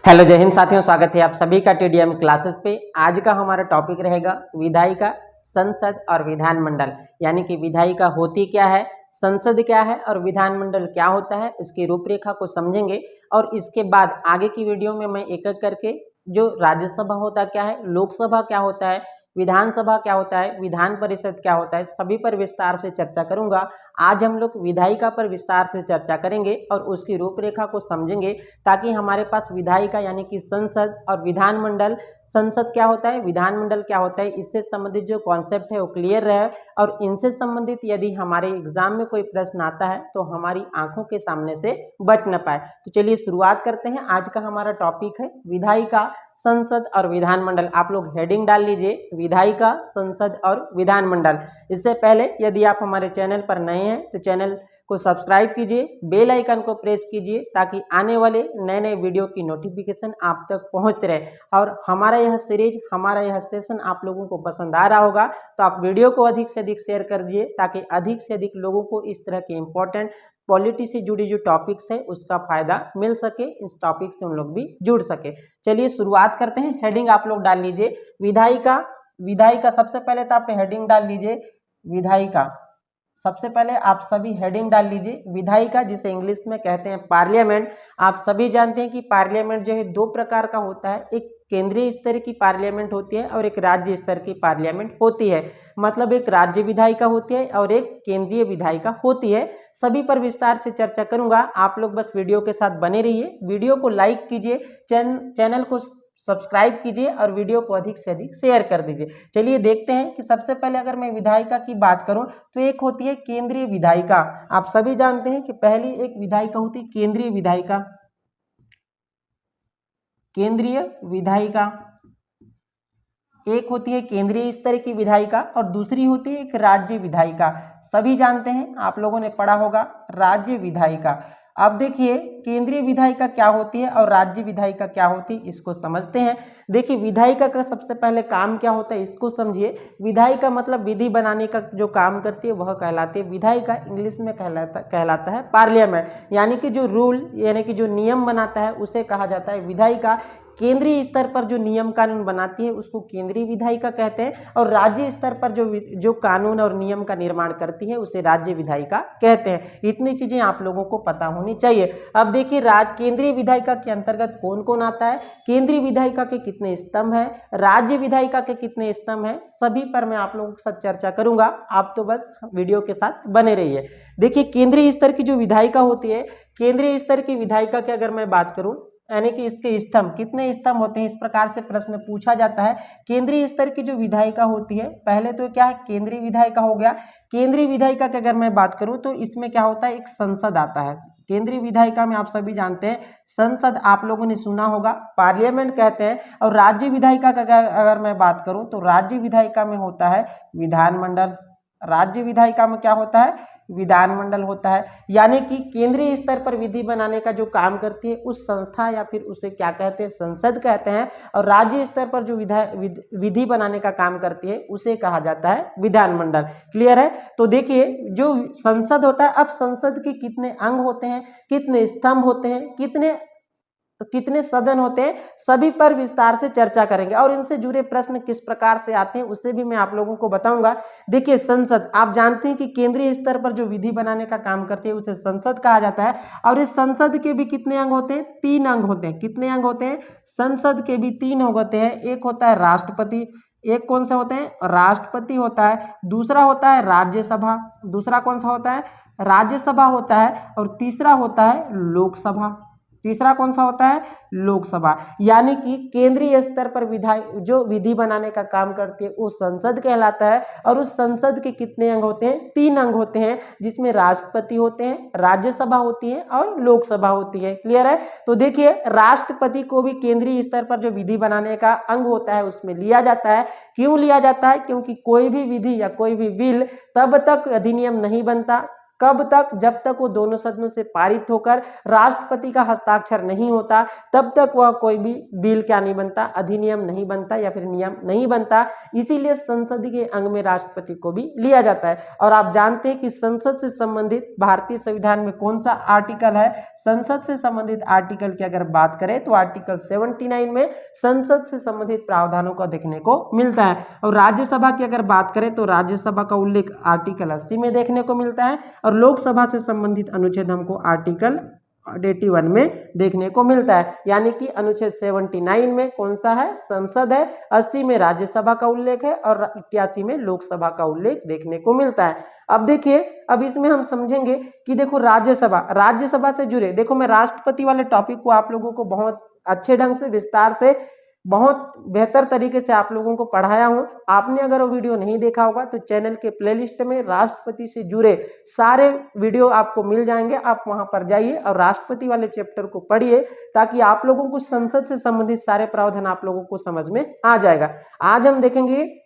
Hello जय हिंद साथियों, स्वागत है आप सभी का टीडीएम क्लासेस पे। आज का हमारा टॉपिक रहेगा विधायिका, संसद और विधानमंडल। यानी कि विधायिका होती क्या है, संसद क्या है और विधानमंडल क्या होता है, इसकी रूपरेखा को समझेंगे। और इसके बाद आगे की वीडियो में मैं एक एक करके जो राज्यसभा होता क्या है, लोकसभा क्या होता है, विधानसभा क्या होता है, विधान परिषद क्या होता है, सभी पर विस्तार से चर्चा करूंगा। आज हम लोग विधायिका पर विस्तार से चर्चा करेंगे और उसकी रूपरेखा को समझेंगे, ताकि हमारे पास विधायिका यानी कि संसद और विधानमंडल, संसद क्या होता है, विधानमंडल क्या होता है, इससे संबंधित जो कॉन्सेप्ट है वो क्लियर रहे। और इनसे संबंधित यदि हमारे एग्जाम में कोई प्रश्न आता है तो हमारी आंखों के सामने से बच न पाए। तो चलिए शुरुआत करते हैं। आज का हमारा टॉपिक है विधायिका, संसद और विधानमंडल। आप लोग हेडिंग डाल लीजिए, विधायिका, संसद और विधानमंडल। इससे पहले यदि आप हमारे चैनल पर नए हैं तो चैनल को सब्सक्राइब कीजिए, बेल आइकन को प्रेस कीजिए, ताकि आने वाले नए नए वीडियो की नोटिफिकेशन आप तक पहुंचते रहे। और हमारा यह सीरीज, हमारा यह सेशन आप लोगों को पसंद आ रहा होगा तो आप वीडियो को अधिक से अधिक शेयर कर दीजिए, ताकि अधिक से अधिक लोगों को इस तरह के इंपॉर्टेंट पॉलिटी से जुड़ी जो टॉपिक्स है उसका फायदा मिल सके, इस टॉपिक से उन लोग भी जुड़ सके। चलिए शुरुआत करते हैं। हेडिंग आप लोग डाल लीजिए विधायिका। विधायिका सबसे पहले तो आप हेडिंग डाल लीजिए विधायिका। सबसे पहले आप सभी हेडिंग डाल लीजिए विधायिका, जिसे इंग्लिश में कहते हैं पार्लियामेंट। आप सभी जानते हैं कि पार्लियामेंट जो है दो प्रकार का होता है, एक केंद्रीय स्तर की पार्लियामेंट होती है और एक राज्य स्तर की पार्लियामेंट होती है। मतलब एक राज्य विधायिका होती है और एक केंद्रीय विधायिका होती है। सभी पर विस्तार से चर्चा करूंगा, आप लोग बस वीडियो के साथ बने रहिए। वीडियो को लाइक कीजिए, चैनल को सब्सक्राइब कीजिए और वीडियो को अधिक से अधिक शेयर कर दीजिए। चलिए देखते हैं कि सबसे पहले अगर मैं विधायिका की बात करूं तो एक होती है केंद्रीय विधायिका। आप सभी जानते हैं कि पहली एक विधायिका होती है केंद्रीय विधायिका। केंद्रीय विधायिका एक होती है केंद्रीय स्तर की विधायिका और दूसरी होती है एक राज्य विधायिका। सभी जानते हैं, आप लोगों ने पढ़ा होगा राज्य विधायिका। अब देखिए केंद्रीय विधायिका क्या होती है और राज्य विधायिका क्या होती है, इसको समझते हैं। देखिए विधायिका का सबसे पहले काम क्या होता है, इसको समझिए। विधायिका मतलब विधि बनाने का जो काम करती है वह कहलाती है विधायिका। इंग्लिश में कहलाता है पार्लियामेंट। यानी कि जो रूल यानी कि जो नियम बनाता है उसे कहा जाता है विधायिका। केंद्रीय स्तर पर जो नियम कानून बनाती है उसको केंद्रीय विधायिका कहते हैं, और राज्य स्तर पर जो कानून और नियम का निर्माण करती है उसे राज्य विधायिका कहते हैं। इतनी चीजें आप लोगों को पता होनी चाहिए। अब देखिए केंद्रीय विधायिका के अंतर्गत कौन कौन आता है, केंद्रीय विधायिका के कितने स्तंभ है, राज्य विधायिका के कितने स्तंभ है, सभी पर मैं आप लोगों के साथ चर्चा करूंगा। आप तो बस वीडियो के साथ बने रहिए। देखिए केंद्रीय स्तर की जो विधायिका होती है, केंद्रीय स्तर की विधायिका की अगर मैं बात करूं, यानी कि इसके स्तंभ, कितने स्तंभ होते हैं, इस प्रकार से प्रश्न पूछा जाता है। केंद्रीय स्तर की जो विधायिका होती है, पहले तो क्या है, केंद्रीय विधायिका हो गया। केंद्रीय विधायिका की अगर मैं बात करूं तो इसमें क्या होता है, एक संसद आता है। केंद्रीय विधायिका में आप सभी जानते हैं संसद, आप लोगों ने सुना होगा, पार्लियामेंट कहते हैं। और राज्य विधायिका का अगर मैं बात करूं तो राज्य विधायिका में होता है विधानमंडल। राज्य विधायिका में क्या होता है, विधानमंडल होता है। यानी कि केंद्रीय स्तर पर विधि बनाने का जो काम करती है उस संस्था या फिर उसे क्या कहते हैं, संसद कहते हैं। और राज्य स्तर पर जो विधि बनाने का काम करती है उसे कहा जाता है विधानमंडल। क्लियर है? तो देखिए जो संसद होता है, अब संसद के कितने अंग होते हैं, कितने स्तंभ होते हैं, कितने सदन होते हैं, सभी पर विस्तार से चर्चा करेंगे। और इनसे जुड़े प्रश्न किस प्रकार से आते हैं उससे भी मैं आप लोगों को बताऊंगा। देखिए संसद, आप जानते हैं कि केंद्रीय स्तर पर जो विधि बनाने का काम करती है उसे संसद कहा जाता है। और इस संसद के भी कितने अंग होते हैं, 3 अंग होते हैं। कितने अंग होते हैं, संसद के भी 3 अंग होते हैं। एक होता है राष्ट्रपति, एक कौन सा होते हैं, राष्ट्रपति होता है। दूसरा होता है राज्यसभा, दूसरा कौन सा होता है, राज्यसभा होता है। और तीसरा होता है लोकसभा, तीसरा कौन सा होता है, लोकसभा। यानी कि केंद्रीय स्तर पर जो विधि बनाने का काम करती है वो संसद कहलाता है। और उस संसद के कितने अंग होते हैं, 3 अंग होते हैं, जिसमें राष्ट्रपति होते हैं, राज्यसभा होती है और लोकसभा होती है। क्लियर है? तो देखिए राष्ट्रपति को भी केंद्रीय स्तर पर जो विधि बनाने का अंग होता है उसमें लिया जाता है। क्यों लिया जाता है? क्योंकि कोई भी विधि या कोई भी बिल तब तक अधिनियम नहीं बनता, कब तक? जब तक वो दोनों सदनों से पारित होकर राष्ट्रपति का हस्ताक्षर नहीं होता तब तक वह कोई भी बिल क्या नहीं बनता, अधिनियम नहीं बनता या फिर नियम नहीं बनता। इसीलिए संसद के अंग में राष्ट्रपति को भी लिया जाता है। और आप जानते हैं कि संसद से संबंधित भारतीय संविधान में कौन सा आर्टिकल है? संसद से संबंधित आर्टिकल की अगर बात करें तो आर्टिकल 79 में संसद से संबंधित प्रावधानों को देखने को मिलता है। और राज्यसभा की अगर बात करें तो राज्यसभा का उल्लेख आर्टिकल 80 में देखने को मिलता है और लोकसभा से संबंधित अनुच्छेद हमको आर्टिकल 81 में देखने को मिलता है। यानी कि अनुच्छेद 79 में कौन सा है? संसद है, 80 में राज्यसभा का उल्लेख है और 81 में लोकसभा का उल्लेख देखने को मिलता है। अब देखिए, अब इसमें हम समझेंगे कि देखो राज्यसभा से जुड़े, देखो मैं राष्ट्रपति वाले टॉपिक को आप लोगों को बहुत अच्छे ढंग से विस्तार से बहुत बेहतर तरीके से आप लोगों को पढ़ाया हूं। आपने अगर वो वीडियो नहीं देखा होगा तो चैनल के प्लेलिस्ट में राष्ट्रपति से जुड़े सारे वीडियो आपको मिल जाएंगे। आप वहां पर जाइए और राष्ट्रपति वाले चैप्टर को पढ़िए ताकि आप लोगों को संसद से संबंधित सारे प्रावधान आप लोगों को समझ में आ जाएगा। आज हम देखेंगे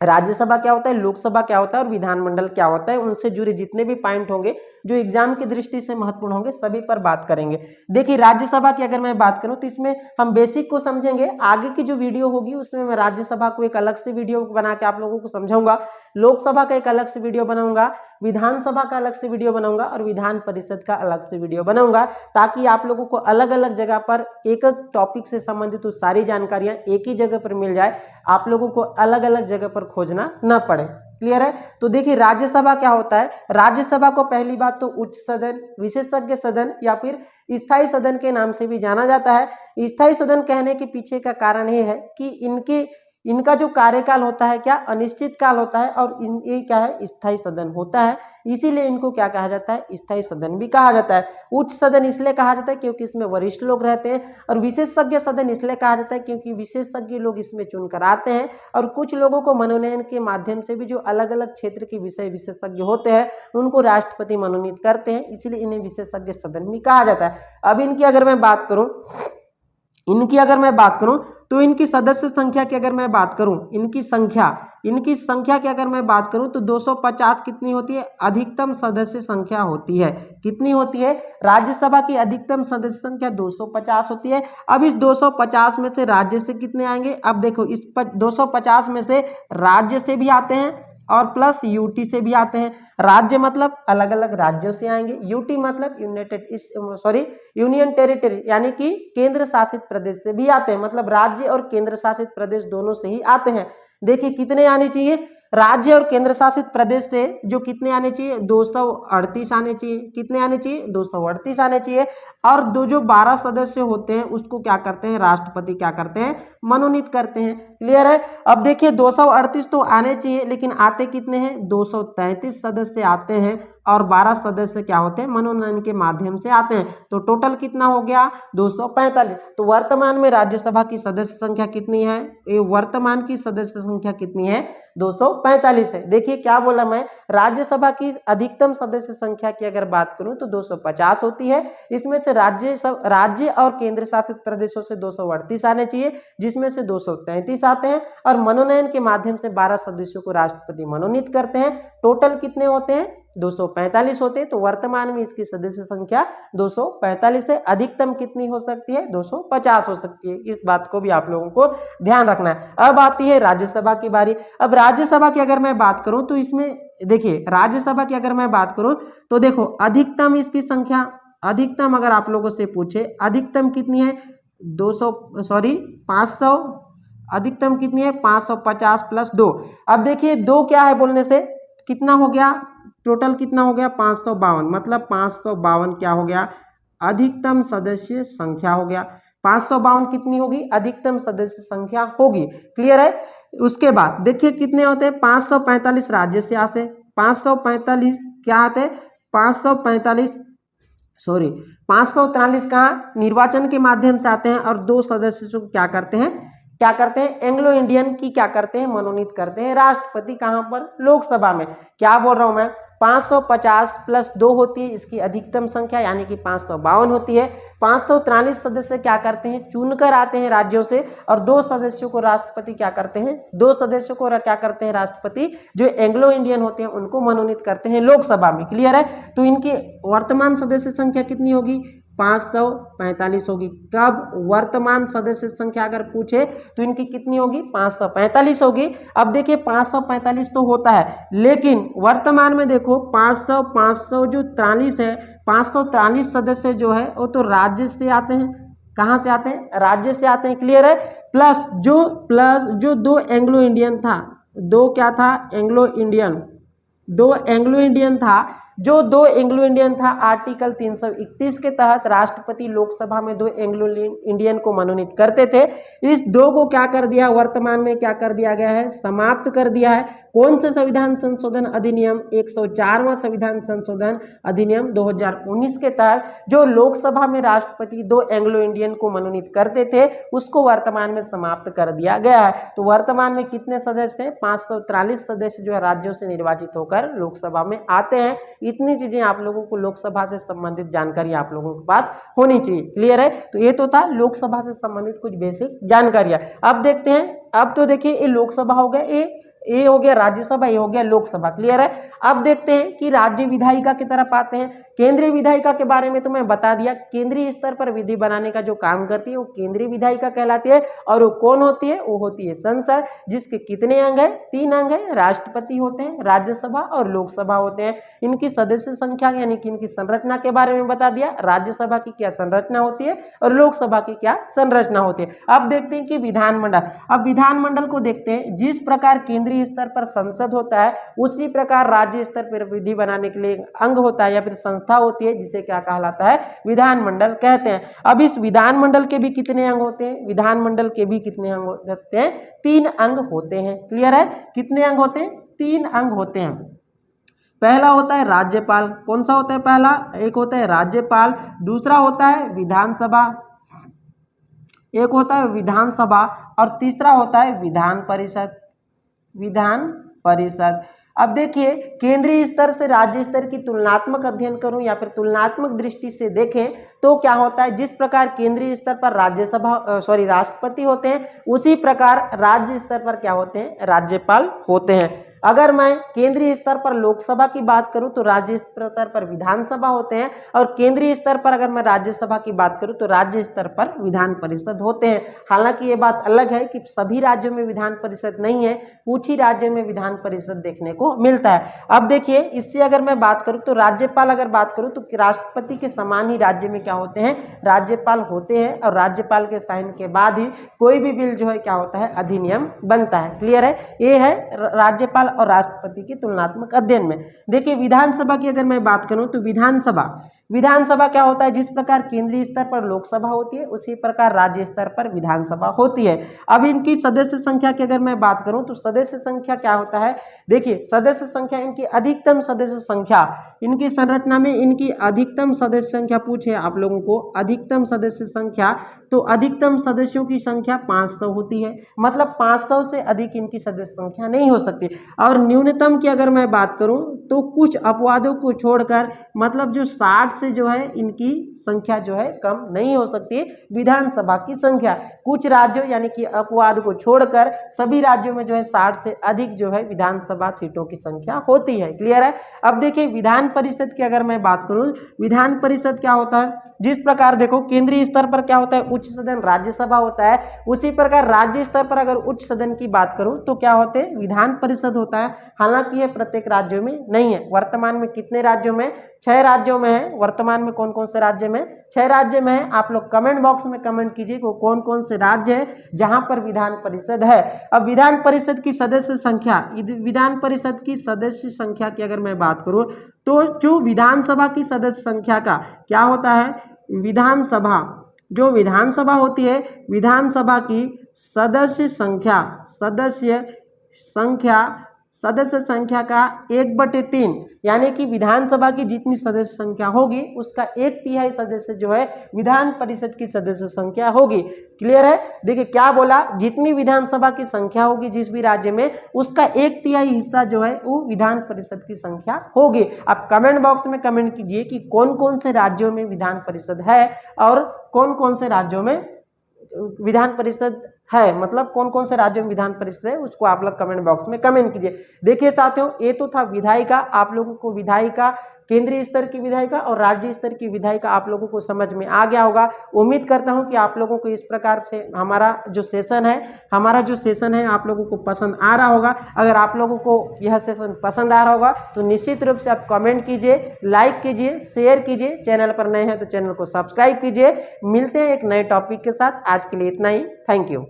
राज्यसभा क्या होता है, लोकसभा क्या होता है और विधानमंडल क्या होता है। उनसे जुड़े जितने भी पॉइंट होंगे जो एग्जाम की दृष्टि से महत्वपूर्ण होंगे सभी पर बात करेंगे। देखिए राज्यसभा की अगर मैं बात करूं तो इसमें हम बेसिक को समझेंगे। आगे की जो वीडियो होगी उसमें मैं राज्यसभा को एक अलग से वीडियो बना के आप लोगों को समझाऊंगा, लोकसभा का एक अलग से वीडियो बनाऊंगा, विधानसभा का अलग से वीडियो बनाऊंगा और विधान परिषद का अलग से वीडियो बनाऊंगा, ताकि आप लोगों को अलग अलग जगह पर एक एक टॉपिक से संबंधित तो सारी जानकारियां एक ही जगह पर मिल जाए, आप लोगों को अलग अलग जगह पर खोजना न पड़े। क्लियर है? तो देखिए राज्यसभा क्या होता है। राज्यसभा को पहली बात तो उच्च सदन, विशेषज्ञ सदन या फिर स्थायी सदन के नाम से भी जाना जाता है। स्थायी सदन कहने के पीछे का कारण ये है कि इनका जो कार्यकाल होता है क्या, अनिश्चित काल होता है और ये क्या है, स्थायी सदन होता है। इसीलिए इनको क्या कहा जाता है, स्थायी सदन भी कहा जाता है। उच्च सदन इसलिए कहा जाता है क्योंकि इसमें वरिष्ठ लोग रहते हैं और विशेषज्ञ सदन इसलिए कहा जाता है क्योंकि विशेषज्ञ लोग इसमें चुनकर आते हैं और कुछ लोगों को मनोनयन के माध्यम से भी जो अलग अलग क्षेत्र के विषय विशेषज्ञ होते हैं उनको राष्ट्रपति मनोनीत करते हैं, इसलिए इन्हें विशेषज्ञ सदन भी कहा जाता है। अब इनकी अगर मैं बात करूं तो इनकी सदस्य संख्या की अगर मैं बात करूं, इनकी संख्या की अगर मैं बात करूं तो 250 कितनी होती है, अधिकतम सदस्य संख्या होती है। कितनी होती है? राज्यसभा की अधिकतम सदस्य संख्या 250 होती है। अब इस 250 में से राज्य से कितने आएंगे? अब देखो इस 250 में से राज्य से भी आते हैं और प्लस यूटी से भी आते हैं। राज्य मतलब अलग अलग राज्यों से आएंगे, यूटी मतलब यूनियन टेरिटरी यानी कि केंद्र शासित प्रदेश से भी आते हैं, मतलब राज्य और केंद्र शासित प्रदेश दोनों से ही आते हैं। देखिए कितने आने चाहिए, राज्य और केंद्र शासित प्रदेश से जो कितने आने चाहिए, 238 आने चाहिए। कितने आने चाहिए? 238 आने चाहिए। और जो 12 सदस्य होते हैं उसको क्या करते हैं, राष्ट्रपति क्या करते हैं, मनोनीत करते हैं। क्लियर है? अब देखिए 238 तो आने चाहिए लेकिन आते कितने हैं, 233 सदस्य आते हैं और 12 सदस्य क्या होते हैं, मनोनयन के माध्यम से आते हैं। तो टोटल कितना हो गया, 245। तो वर्तमान में राज्यसभा की सदस्य संख्या कितनी है, वर्तमान की सदस्य संख्या कितनी है, 245 है। देखिए क्या बोला मैं, राज्यसभा की अधिकतम सदस्य संख्या की अगर बात करूं तो 250 होती है। इसमें से राज्य और केंद्र शासित प्रदेशों से 238 आने चाहिए, जिसमें से 233 आते हैं और मनोनयन के माध्यम से 12 सदस्यों को राष्ट्रपति मनोनीत करते हैं। टोटल कितने होते हैं, 245 होते हैं। तो वर्तमान में इसकी सदस्य संख्या 245 है। अधिकतम कितनी हो सकती है, 250 हो सकती है। इस बात को भी आप लोगों को ध्यान रखना है। अब आती है राज्यसभा की बारी। अब राज्यसभा की अगर मैं बात करूं तो इसमें देखिए राज्यसभा की अगर मैं बात करूं तो देखो अधिकतम इसकी संख्या, अधिकतम अगर आप लोगों से पूछे अधिकतम कितनी है, 500, अधिकतम कितनी है, 550 प्लस 2। अब देखिए 2 क्या है बोलने से कितना हो गया, टोटल कितना हो गया, 552। मतलब 552 क्या हो गया, अधिकतम सदस्य संख्या हो गया। 552 कितनी होगी, अधिकतम सदस्य संख्या होगी। क्लियर है? उसके बाद देखिए कितने होते हैं, 545 राज्य से आते, 545 क्या आते हैं, 543 कहाँ, निर्वाचन के माध्यम से आते हैं और 2 सदस्य को क्या करते हैं, क्या करते हैं, एंग्लो इंडियन की क्या करते हैं, मनोनीत करते हैं राष्ट्रपति। कहां पर, लोकसभा में। क्या बोल रहा हूं मैं, 550 प्लस 2 होती है इसकी अधिकतम संख्या, यानी कि 552 होती है। 543 सदस्य क्या करते हैं, चुनकर आते हैं राज्यों से, और 2 सदस्यों को राष्ट्रपति क्या करते हैं, 2 सदस्यों को क्या करते हैं राष्ट्रपति, जो एंग्लो इंडियन होते हैं उनको मनोनीत करते हैं लोकसभा में। क्लियर है। तो इनकी वर्तमान सदस्य संख्या कितनी होगी, 545 होगी। कब, वर्तमान सदस्य संख्या अगर पूछे तो इनकी कितनी होगी, 545 होगी। अब देखिए 545 तो होता है, लेकिन वर्तमान में देखो 500 जो 43 है, 543 सदस्य जो है वो तो राज्य से आते हैं। कहां से आते हैं, राज्य से आते हैं। क्लियर है। प्लस जो 2 एंग्लो इंडियन था, 2 क्या था, एंग्लो इंडियन, 2 एंग्लो इंडियन था, जो 2 एंग्लो इंडियन था आर्टिकल 331 के तहत राष्ट्रपति लोकसभा में 2 एंग्लो इंडियन को मनोनीत करते थे। इस 2 को क्या कर दिया, वर्तमान में क्या कर दिया गया है, समाप्त कर दिया है। कौन से संविधान संशोधन अधिनियम, 104वां संविधान संशोधन अधिनियम 2019 के तहत जो लोकसभा में राष्ट्रपति 2 एंग्लो इंडियन को मनोनीत करते थे उसको वर्तमान में समाप्त कर दिया गया है। तो वर्तमान में कितने सदस्य हैं, 543 सदस्य जो है राज्यों से निर्वाचित होकर लोकसभा में आते हैं। इतनी चीजें आप लोगों को लोकसभा से संबंधित जानकारी आप लोगों के पास होनी चाहिए। क्लियर है। तो ये तो था लोकसभा से संबंधित कुछ बेसिक जानकारियां। अब देखते हैं, अब तो देखिए ये लोकसभा हो गया, ये हो गया राज्यसभा, ये हो गया लोकसभा। क्लियर है। अब देखते हैं कि राज्य विधायिका की तरफ आते हैं। केंद्रीय विधायिका के बारे में तो मैं बता दिया, केंद्रीय स्तर पर विधि बनाने का जो काम करती है वो केंद्रीय विधायिका कहलाती है। और वो कौन होती है, वो होती है संसद, जिसके कितने अंग है, 3 अंग है। राष्ट्रपति होते हैं, राज्यसभा और लोकसभा होते हैं। इनकी सदस्य संख्या यानी कि इनकी संरचना के बारे में बता दिया, राज्यसभा की क्या संरचना होती है और लोकसभा की क्या संरचना होती है। अब देखते हैं कि विधानमंडल, अब विधानमंडल को देखते हैं। जिस प्रकार केंद्रीय स्तर पर संसद होता है उसी प्रकार राज्य स्तर पर विधि बनाने के लिए अंग होता है या फिर संस्था होती है, जिसे क्या कहलाता है, विधानमंडल कहते हैं। अब इस विधानमंडल के भी कितने अंग होते हैं, विधानमंडल के भी कितने अंग होते हैं, 3 अंग होते हैं। क्लियर है। कितने अंग होते हैं, 3 अंग होते हैं। पहला होता है राज्यपाल। कौन सा होता है पहला, एक होता है राज्यपाल, दूसरा होता है विधानसभा, एक होता है विधानसभा, और तीसरा होता है विधान परिषद। विधान परिषद। अब देखिए केंद्रीय स्तर से राज्य स्तर की तुलनात्मक अध्ययन करूं या फिर तुलनात्मक दृष्टि से देखें तो क्या होता है, जिस प्रकार केंद्रीय स्तर पर राष्ट्रपति होते हैं उसी प्रकार राज्य स्तर पर क्या होते हैं, राज्यपाल होते हैं। अगर मैं केंद्रीय स्तर पर लोकसभा की बात करूं तो राज्य स्तर पर विधानसभा होते हैं, और केंद्रीय स्तर पर अगर मैं राज्यसभा की बात करूं तो राज्य स्तर पर विधान परिषद होते हैं। हालांकि ये बात अलग है कि सभी राज्यों में विधान परिषद नहीं है, कुछ ही राज्यों में विधान परिषद देखने को मिलता है। अब देखिए इससे अगर मैं बात करूं तो राज्यपाल अगर बात करूं तो राष्ट्रपति के समान ही राज्य में क्या होते हैं, राज्यपाल होते हैं, और राज्यपाल के साइन के बाद ही कोई भी बिल जो है क्या होता है, अधिनियम बनता है। क्लियर है। ये है राज्यपाल और राष्ट्रपति की तुलनात्मक अध्ययन में। देखिए विधानसभा की अगर मैं बात करूं तो विधानसभा क्या होता है, जिस प्रकार केंद्रीय स्तर पर लोकसभा होती है उसी प्रकार राज्य स्तर पर विधानसभा होती है। अब इनकी सदस्य संख्या की अगर मैं बात करूं तो सदस्य संख्या क्या होता है, देखिए सदस्य संख्या, इनकी अधिकतम सदस्य संख्या, इनकी संरचना में इनकी अधिकतम सदस्य संख्या पूछे आप लोगों को, अधिकतम सदस्य संख्या, तो अधिकतम सदस्यों की संख्या 500 होती है। मतलब 500 से अधिक इनकी सदस्य संख्या नहीं हो सकती। और न्यूनतम की अगर मैं बात करूं तो कुछ अपवादों को छोड़कर, मतलब जो 60 से जो है इनकी संख्या जो है कम नहीं हो सकती विधानसभा की संख्या। कुछ राज्यों यानी कि अपवाद को छोड़कर सभी राज्यों में जो है 60 से अधिक जो है विधानसभा सीटों की संख्या होती है। क्लियर है। अब देखिए विधान परिषद की अगर मैं बात करूं, विधान परिषद क्या होता है, जिस प्रकार देखो केंद्रीय स्तर पर क्या होता है, उच्च सदन राज्यसभा होता है, उसी प्रकार राज्य स्तर पर अगर उच्च सदन की बात करूं तो क्या होते हैं, विधान परिषद होता है। हालांकि ये प्रत्येक राज्यों में नहीं है। वर्तमान में कितने राज्यों में, 6 राज्यों में है। वर्तमान में कौन कौन से राज्य में, 6 राज्य में है। आप लोग कमेंट बॉक्स में कमेंट कीजिए कि कौन कौन से राज्य है जहां पर विधान परिषद है। अब विधान परिषद की सदस्य संख्या, विधान परिषद की सदस्य संख्या की अगर मैं बात करूं तो जो विधानसभा की सदस्य संख्या का क्या होता है, विधानसभा, जो विधानसभा होती है, विधानसभा की सदस्य संख्या का 1/3 यानी कि विधानसभा की जितनी सदस्य संख्या होगी उसका 1/3 सदस्य जो है विधान परिषद की सदस्य संख्या होगी। क्लियर है? देखिए क्या बोला, जितनी विधानसभा की संख्या होगी जिस भी राज्य में, उसका 1/3 हिस्सा जो है वो विधान परिषद की संख्या होगी। आप कमेंट बॉक्स में कमेंट कीजिए कि कौन कौन से राज्यों में विधान परिषद है और कौन कौन से राज्यों में विधान परिषद है, मतलब कौन कौन से राज्यों में विधान परिषद है, उसको आप लोग कमेंट बॉक्स में कमेंट कीजिए। देखिए साथियों, ये तो था विधायिका, आप लोगों को विधायिका, केंद्रीय स्तर की विधायिका और राज्य स्तर की विधायिका आप लोगों को समझ में आ गया होगा। उम्मीद करता हूं कि आप लोगों को इस प्रकार से हमारा जो सेशन है आप लोगों को पसंद आ रहा होगा। अगर आप लोगों को यह सेशन पसंद आ रहा होगा तो निश्चित रूप से आप कमेंट कीजिए, लाइक कीजिए, शेयर कीजिए। चैनल पर नए हैं तो चैनल को सब्सक्राइब कीजिए। मिलते हैं एक नए टॉपिक के साथ। आज के लिए इतना ही। Thank you.